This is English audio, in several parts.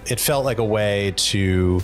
it felt like a way to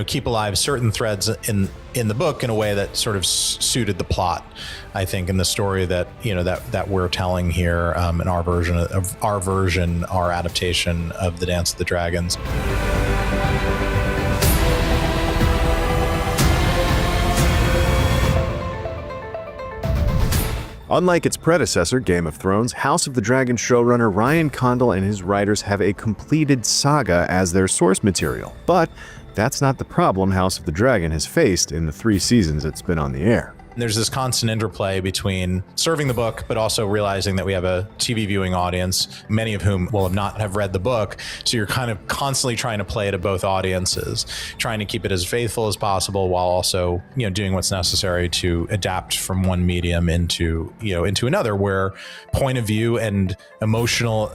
keep alive certain threads in the book in a way that sort of suited the plot, I think, in the story that that we're telling here in our adaptation of The Dance of the Dragons. Unlike its predecessor, Game of Thrones, House of the Dragon showrunner Ryan Condal and his writers have a completed saga as their source material. But that's not the problem House of the Dragon has faced in the 3 seasons it's been on the air. There's this constant interplay between serving the book, but also realizing that we have a TV viewing audience, many of whom will not have read the book. So you're kind of constantly trying to play to both audiences, trying to keep it as faithful as possible while also, doing what's necessary to adapt from one medium into another, where point of view and emotional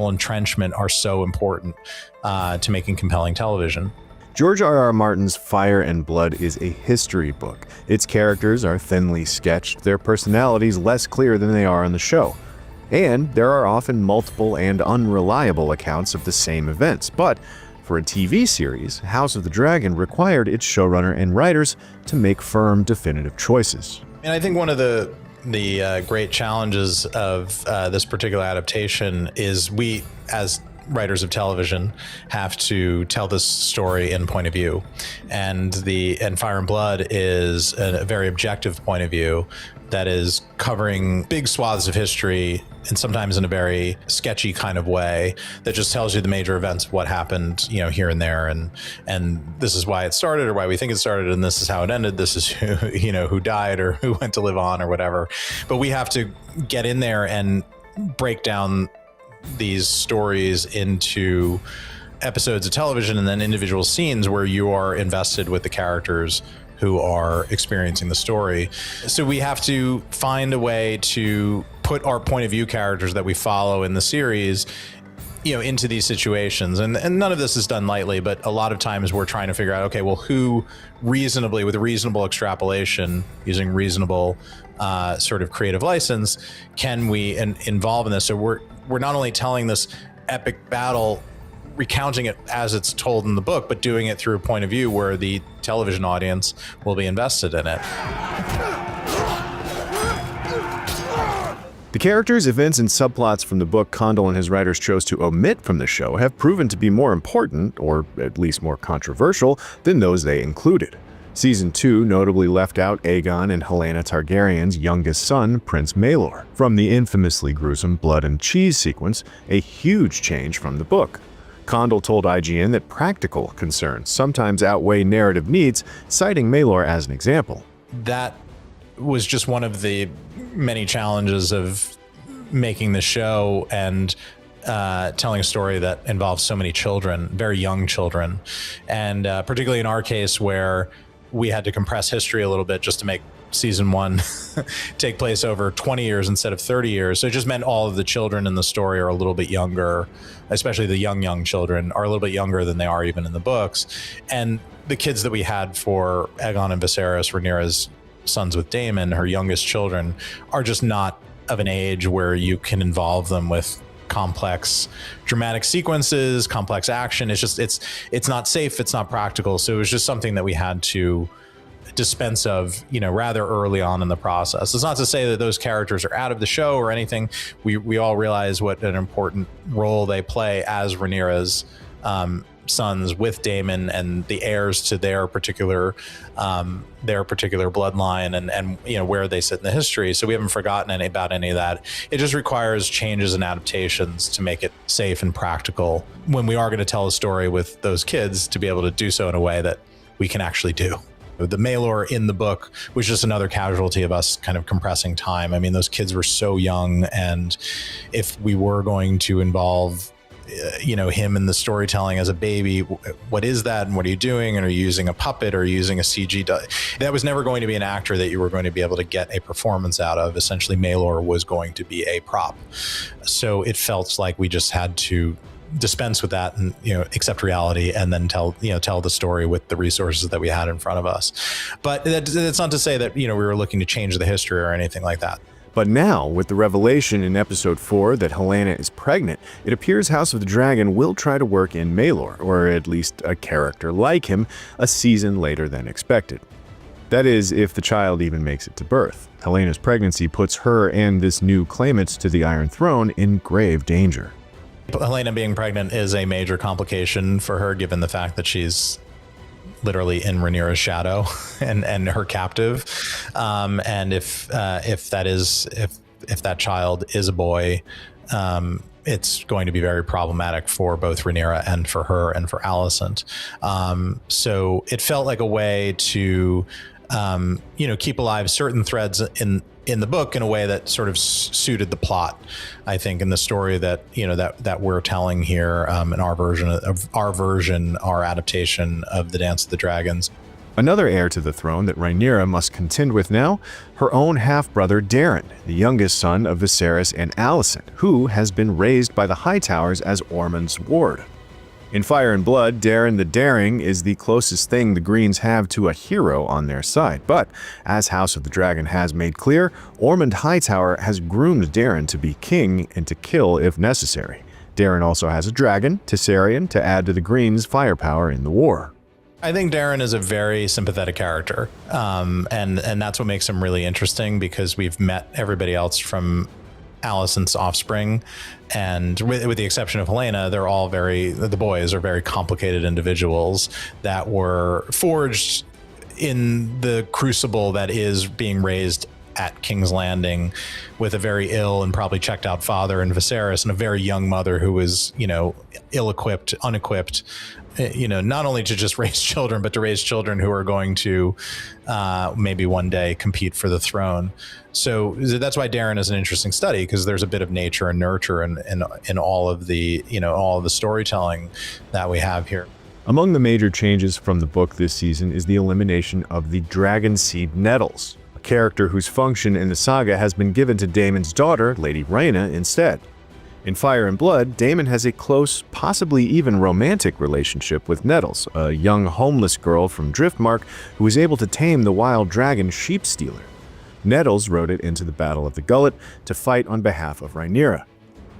entrenchment are so important to making compelling television. George R.R. Martin's Fire and Blood is a history book. Its characters are thinly sketched, their personalities less clear than they are on the show. And there are often multiple and unreliable accounts of the same events. But for a TV series, House of the Dragon required its showrunner and writers to make firm, definitive choices. And I think one of the great challenges of this particular adaptation is we, as writers of television, have to tell this story in point of view, and Fire and Blood is a very objective point of view that is covering big swaths of history, and sometimes in a very sketchy kind of way that just tells you the major events of what happened, here and there, and this is why it started or why we think it started, and this is how it ended. This is who died or who went to live on or whatever. But we have to get in there and break down these stories into episodes of television and then individual scenes where you are invested with the characters who are experiencing the story. So we have to find a way to put our point of view characters that we follow in the series, into these situations. And none of this is done lightly, but a lot of times we're trying to figure out, okay, well, who reasonably, with reasonable extrapolation, using reasonable sort of creative license, can we involve in this? So we're not only telling this epic battle, recounting it as it's told in the book, but doing it through a point of view where the television audience will be invested in it. The characters, events, and subplots from the book Condal and his writers chose to omit from the show have proven to be more important, or at least more controversial, than those they included. Season 2 notably left out Aegon and Helaena Targaryen's youngest son, Prince Maelor, from the infamously gruesome blood and cheese sequence, a huge change from the book. Condal told IGN that practical concerns sometimes outweigh narrative needs, citing Maelor as an example. That was just one of the many challenges of making the show and telling a story that involves so many children, very young children, and particularly in our case where we had to compress history a little bit just to make season 1 take place over 20 years instead of 30 years. So it just meant all of the children in the story are a little bit younger, especially the young children are a little bit younger than they are even in the books. And the kids that we had for Aegon and Viserys, Rhaenyra's sons with Daemon, her youngest children, are just not of an age where you can involve them with complex dramatic sequences, complex action. It's just, it's not safe, it's not practical. So it was just something that we had to dispense of, rather early on in the process. It's not to say that those characters are out of the show or anything. We all realize what an important role they play as Rhaenyra's sons with Daemon and the heirs to their particular bloodline and where they sit in the history. So we haven't forgotten about any of that. It just requires changes and adaptations to make it safe and practical when we are going to tell a story with those kids, to be able to do so in a way that we can actually do. The Maelor in the book was just another casualty of us kind of compressing time. I mean, those kids were so young, and if we were going to involve him in the storytelling as a baby, what is that and what are you doing, and are you using a puppet or using a CG? That was never going to be an actor that you were going to be able to get a performance out of. Essentially, Maelor was going to be a prop. So it felt like we just had to dispense with that and accept reality, and then tell the story with the resources that we had in front of us. But that's not to say that we were looking to change the history or anything like that. But now, with the revelation in episode 4 that Helena is pregnant, it appears House of the Dragon will try to work in Maelor, or at least a character like him, a season later than expected. That is, if the child even makes it to birth. Helena's pregnancy puts her and this new claimant to the Iron Throne in grave danger. Helena being pregnant is a major complication for her, given the fact that she's literally in Rhaenyra's shadow and her captive. And if that child is a boy, it's going to be very problematic for both Rhaenyra and for her and for Alicent. So it felt like a way to keep alive certain threads in the book in a way that sort of suited the plot, I think, in the story that we're telling here, in our adaptation of the Dance of the Dragons. Another heir to the throne that Rhaenyra must contend with now, her own half-brother Daeron, the youngest son of Viserys and Alicent, who has been raised by the Hightowers as Ormond's ward. In Fire and Blood, Daeron the Daring is the closest thing the Greens have to a hero on their side, but as House of the Dragon has made clear, Ormond Hightower has groomed Daeron to be king and to kill if necessary. Daeron also has a dragon, Tessarion, to add to the Greens' firepower in the war. I think Daeron is a very sympathetic character, and that's what makes him really interesting, because we've met everybody else from Alicent's offspring, and with the exception of Helena, the boys are very complicated individuals that were forged in the crucible that is being raised at King's Landing, with a very ill and probably checked out father in Viserys and a very young mother who was, ill-equipped, unequipped, not only to just raise children, but to raise children who are going to maybe one day compete for the throne. So that's why Daeron is an interesting study, because there's a bit of nature and nurture in all of the, all of the storytelling that we have here. Among the major changes from the book this season is the elimination of the dragon seed nettles, a character whose function in the saga has been given to Daemon's daughter, Lady Rhaena, instead. In Fire and Blood, Daemon has a close, possibly even romantic relationship with Nettles, a young homeless girl from Driftmark who was able to tame the wild dragon Sheepstealer. Nettles rode it into the Battle of the Gullet to fight on behalf of Rhaenyra.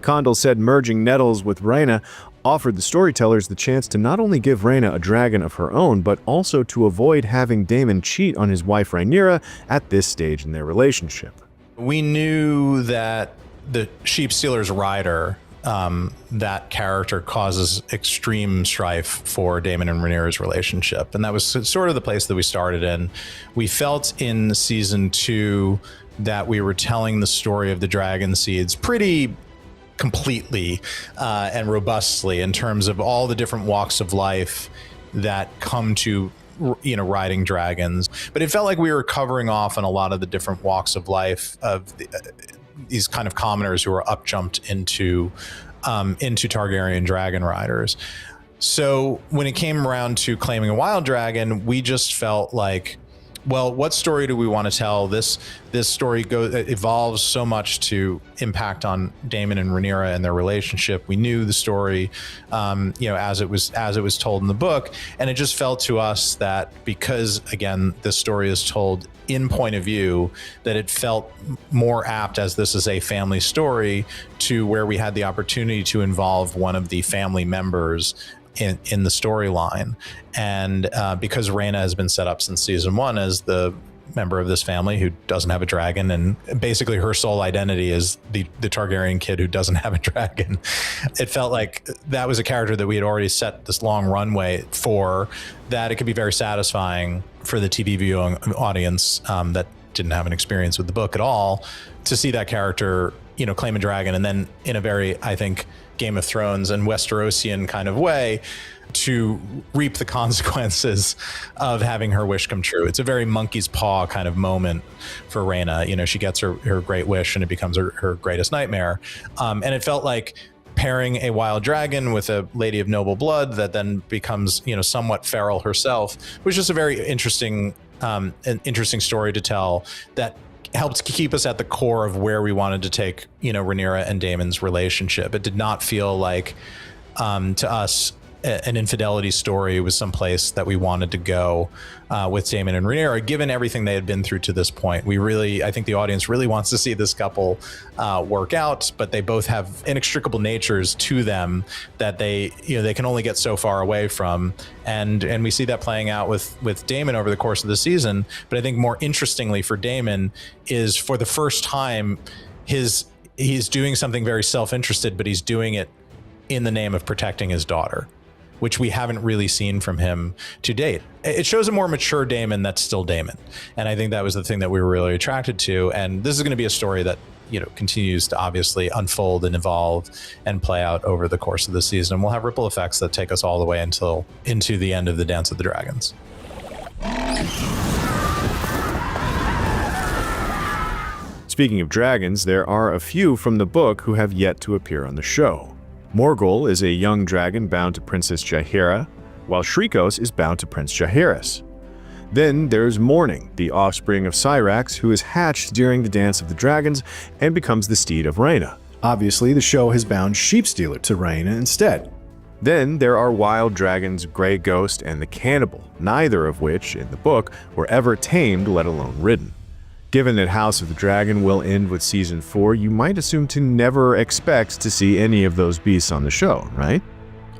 Condal said merging Nettles with Rhaena offered the storytellers the chance to not only give Rhaena a dragon of her own, but also to avoid having Daemon cheat on his wife Rhaenyra at this stage in their relationship. We knew that the Sheepstealer's rider, that character causes extreme strife for Daemon and Rhaenyra's relationship. And that was sort of the place that we started in. We felt in season 2 that we were telling the story of the dragon seeds pretty completely and robustly, in terms of all the different walks of life that come to riding dragons. But it felt like we were covering off on a lot of the different walks of life of these kind of commoners who are upjumped into Targaryen dragon riders. So when it came around to claiming a wild dragon, we just felt like, well, what story do we want to tell? This story evolves so much to impact on Daemon and Rhaenyra and their relationship. We knew the story, as it was told in the book, and it just felt to us that because, again, this story is told in point of view, that it felt more apt, as this is a family story, to where we had the opportunity to involve one of the family members in the storyline. And because Rhaena has been set up since season 1 as the member of this family who doesn't have a dragon, and basically her sole identity is the Targaryen kid who doesn't have a dragon, it felt like that was a character that we had already set this long runway for, that it could be very satisfying for the TV viewing audience that didn't have an experience with the book at all, to see that character, claim a dragon, and then in a very, I think, Game of Thrones and Westerosian kind of way, to reap the consequences of having her wish come true. It's a very monkey's paw kind of moment for Rhaena. She gets her great wish and it becomes her greatest nightmare. And it felt like pairing a wild dragon with a lady of noble blood that then becomes, somewhat feral herself, was just a very interesting story to tell that helped keep us at the core of where we wanted to take, Rhaenyra and Daemon's relationship. It did not feel like, to us, an infidelity story was someplace that we wanted to go with Damon and Rhaenyra, given everything they had been through to this point. I think the audience really wants to see this couple work out, but they both have inextricable natures to them that they can only get so far away from. And we see that playing out with Damon over the course of the season. But I think more interestingly for Damon is, for the first time, he's doing something very self-interested, but he's doing it in the name of protecting his daughter, which we haven't really seen from him to date. It shows a more mature Damon that's still Damon. And I think that was the thing that we were really attracted to. And this is going to be a story that, continues to obviously unfold and evolve and play out over the course of the season. And we'll have ripple effects that take us all the way into the end of the Dance of the Dragons. Speaking of dragons, there are a few from the book who have yet to appear on the show. Morgul is a young dragon bound to Princess Jaehaera, while Shrikos is bound to Prince Jaehaerys. Then there's Morning, the offspring of Syrax, who is hatched during the Dance of the Dragons and becomes the steed of Rhaena. Obviously, the show has bound Sheepstealer to Rhaena instead. Then there are wild dragons Grey Ghost and the Cannibal, neither of which, in the book, were ever tamed, let alone ridden. Given that House of the Dragon will end with Season 4, you might assume to never expect to see any of those beasts on the show, right?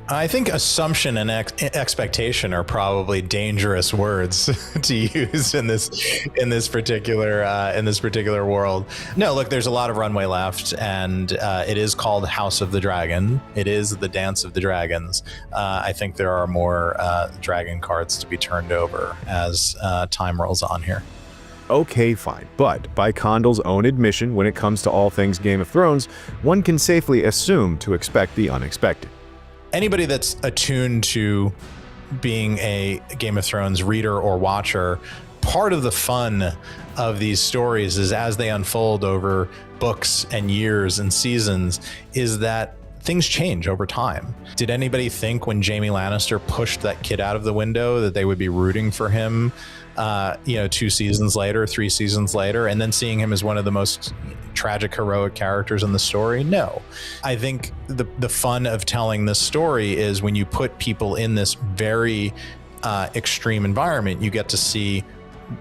I think assumption and expectation are probably dangerous words to use in this particular world. No, look, there's a lot of runway left, and it is called House of the Dragon. It is the Dance of the Dragons. I think there are more dragon cards to be turned over as time rolls on here. Okay, fine, but by Condal's own admission, when it comes to all things Game of Thrones, one can safely assume to expect the unexpected. Anybody that's attuned to being a Game of Thrones reader or watcher, part of the fun of these stories is, as they unfold over books and years and seasons, is that things change over time. Did anybody think when Jaime Lannister pushed that kid out of the window that they would be rooting for him 2 seasons later, 3 seasons later, and then seeing him as one of the most tragic, heroic characters in the story? No. I think the fun of telling this story is when you put people in this very extreme environment, you get to see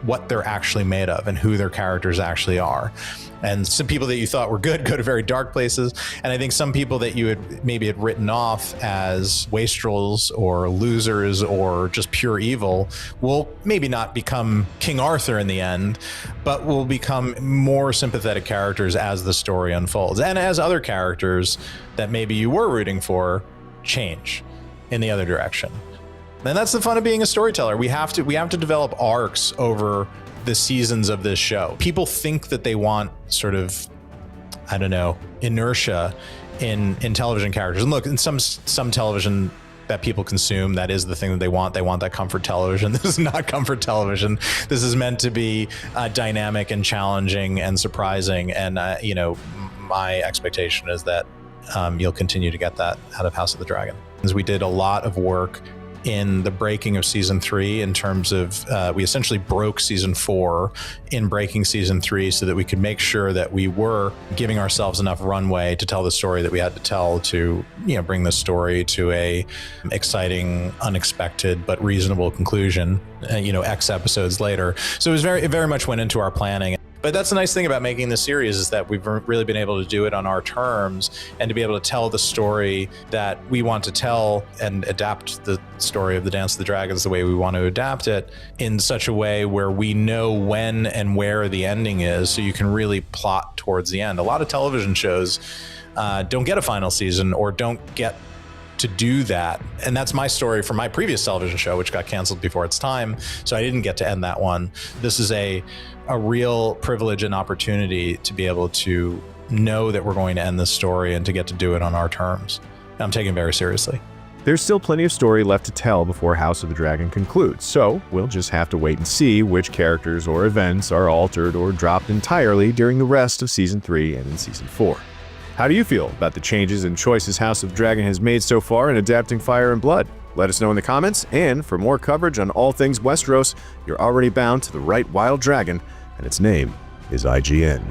what they're actually made of and who their characters actually are. And some people that you thought were good go to very dark places. And I think some people that you had written off as wastrels or losers or just pure evil will maybe not become King Arthur in the end, but will become more sympathetic characters as the story unfolds. And as other characters that maybe you were rooting for change in the other direction. And that's the fun of being a storyteller. We have to develop arcs over the seasons of this show. People think that they want sort of, I don't know, inertia in television characters. And look, in some television that people consume, that is the thing that they want. They want that comfort television. This is not comfort television. This is meant to be dynamic and challenging and surprising. And my expectation is that you'll continue to get that out of House of the Dragon. As we did a lot of work in the breaking of season 3 in terms of we essentially broke season 4 in breaking season 3 so that we could make sure that we were giving ourselves enough runway to tell the story that we had to tell to bring the story to a exciting, unexpected but reasonable conclusion X episodes later. So it very much went into our planning. But that's the nice thing about making this series, is that we've really been able to do it on our terms and to be able to tell the story that we want to tell and adapt the story of the Dance of the Dragons the way we want to adapt it in such a way where we know when and where the ending is, so you can really plot towards the end. A lot of television shows don't get a final season or don't get to do that. And that's my story from my previous television show, which got canceled before its time. So I didn't get to end that one. This is a real privilege and opportunity to be able to know that we're going to end this story and to get to do it on our terms. And I'm taking it very seriously. There's still plenty of story left to tell before House of the Dragon concludes, so we'll just have to wait and see which characters or events are altered or dropped entirely during the rest of Season 3 and in Season 4. How do you feel about the changes and choices House of the Dragon has made so far in adapting Fire and Blood? Let us know in the comments, and for more coverage on all things Westeros, you're already bound to the right wild dragon, and its name is IGN.